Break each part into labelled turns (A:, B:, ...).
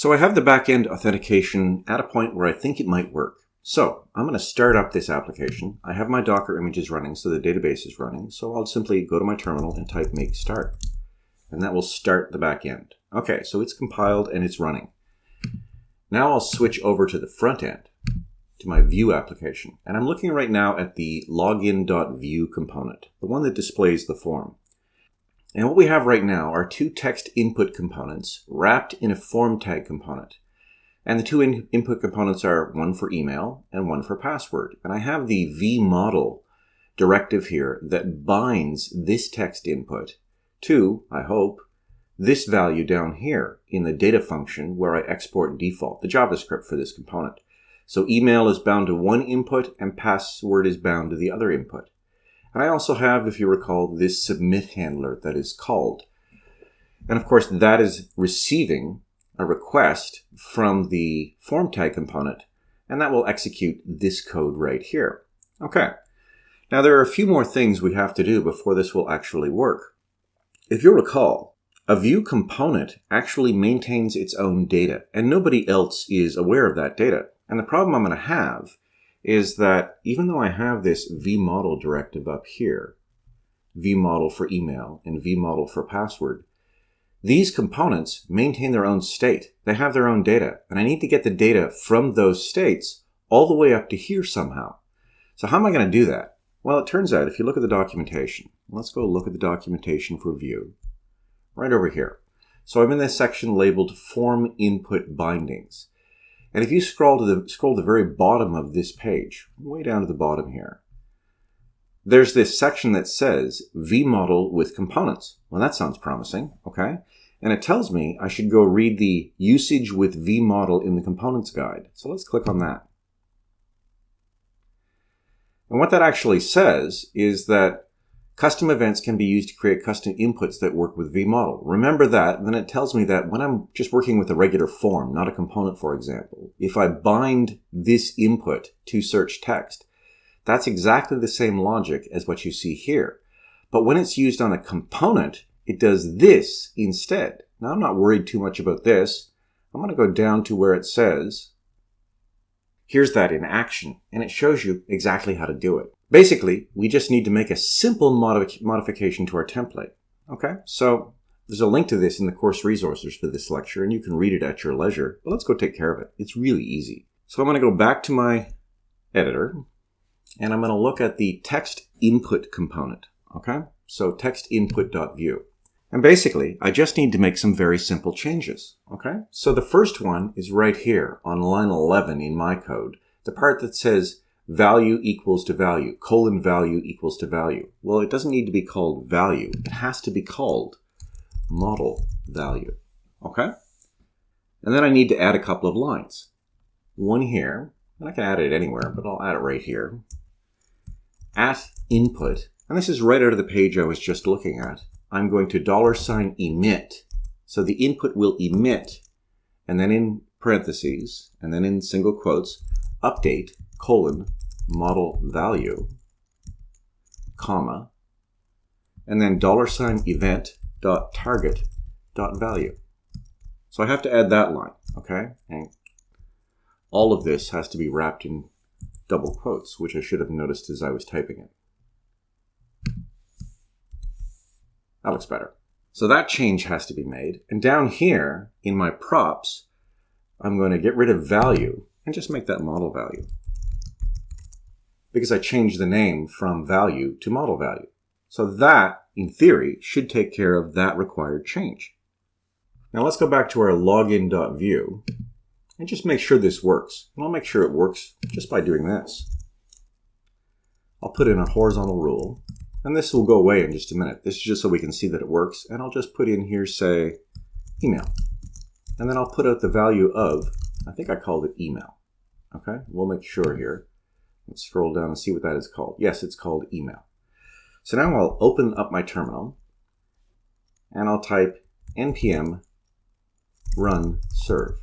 A: So I have the backend authentication at a point where I think it might work. So I'm going to start up this application. I have my Docker images running, so the database is running. So I'll simply go to my terminal and type make start. And that will start the backend. Okay, so it's compiled and it's running. Now I'll switch over to the front end, to my Vue application. And I'm looking right now at the login.vue component, the one that displays the form. And what we have right now are two text input components wrapped in a form tag component. And the two input components are one for email and one for password. And I have the vModel directive here that binds this text input to, I hope, this value down here in the data function where I export default, the JavaScript for this component. So email is bound to one input and password is bound to the other input. And I also have, if you recall, this submit handler that is called. And of course, that is receiving a request from the form tag component, and that will execute this code right here. Okay. Now, there are a few more things we have to do before this will actually work. If you'll recall, a Vue component actually maintains its own data, and nobody else is aware of that data. And the problem I'm going to have is that even though I have this vModel directive up here, vModel for email and vModel for password, these components maintain their own state. They have their own data, and I need to get the data from those states all the way up to here somehow. So how am I going to do that? Well, it turns out if you look at the documentation, let's go look at the documentation for Vue, right over here. So I'm in this section labeled Form Input Bindings. And if you scroll to the very bottom of this page, way down to the bottom here, there's this section that says vModel with components. Well, that sounds promising, okay? And it tells me I should go read the usage with vModel in the components guide. So let's click on that. And what that actually says is that custom events can be used to create custom inputs that work with vModel. Remember that, and then it tells me that when I'm just working with a regular form, not a component, for example, if I bind this input to search text, that's exactly the same logic as what you see here. But when it's used on a component, it does this instead. Now, I'm not worried too much about this. I'm going to go down to where it says, here's that in action, and it shows you exactly how to do it. Basically, we just need to make a simple modification to our template. Okay, so there's a link to this in the course resources for this lecture, and you can read it at your leisure. But let's go take care of it. It's really easy. So I'm going to go back to my editor, and I'm going to look at the text input component. Okay, so text input.vue. And basically, I just need to make some very simple changes. Okay, so the first one is right here on line 11 in my code, the part that says value equals to value, colon value equals to value. Well, it doesn't need to be called value. It has to be called model value. Okay? And then I need to add a couple of lines. One here, and I can add it anywhere, but I'll add it right here. At input, and this is right out of the page I was just looking at, I'm going to $emit. So the input will emit, and then in parentheses, and then in single quotes, update, colon, model value, comma, and then $event.target.value. So I have to add that line, okay? And all of this has to be wrapped in double quotes, which I should have noticed as I was typing it. That looks better. So that change has to be made. And down here in my props, I'm going to get rid of value and just make that model value, because I changed the name from value to model value. So that, in theory, should take care of that required change. Now let's go back to our login.vue and just make sure this works. And I'll make sure it works just by doing this. I'll put in a horizontal rule, and this will go away in just a minute. This is just so we can see that it works. And I'll just put in here, say, email. And then I'll put out the value of, I think I called it email. Okay, we'll make sure here. Let's scroll down and see what that is called. Yes, it's called email. So now I'll open up my terminal, and I'll type npm run serve.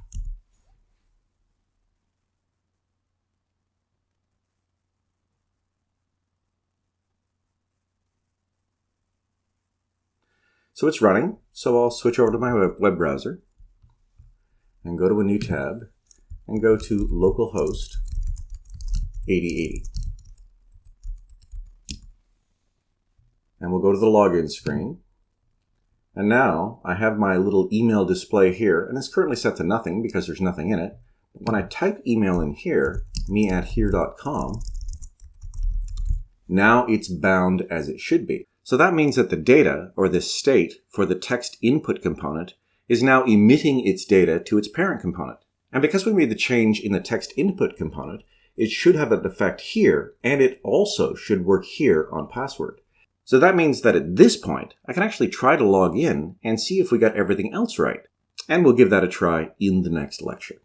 A: So it's running, so I'll switch over to my web browser. and go to a new tab and go to localhost 8080. And we'll go to the login screen. And now I have my little email display here, and it's currently set to nothing because there's nothing in it. But when I type email in here, me@here.com, now it's bound as it should be. So that means that the data, or the state for the text input component, is now emitting its data to its parent component. And because we made the change in the text input component, it should have an effect here, and it also should work here on password. So that means that at this point, I can actually try to log in and see if we got everything else right. And we'll give that a try in the next lecture.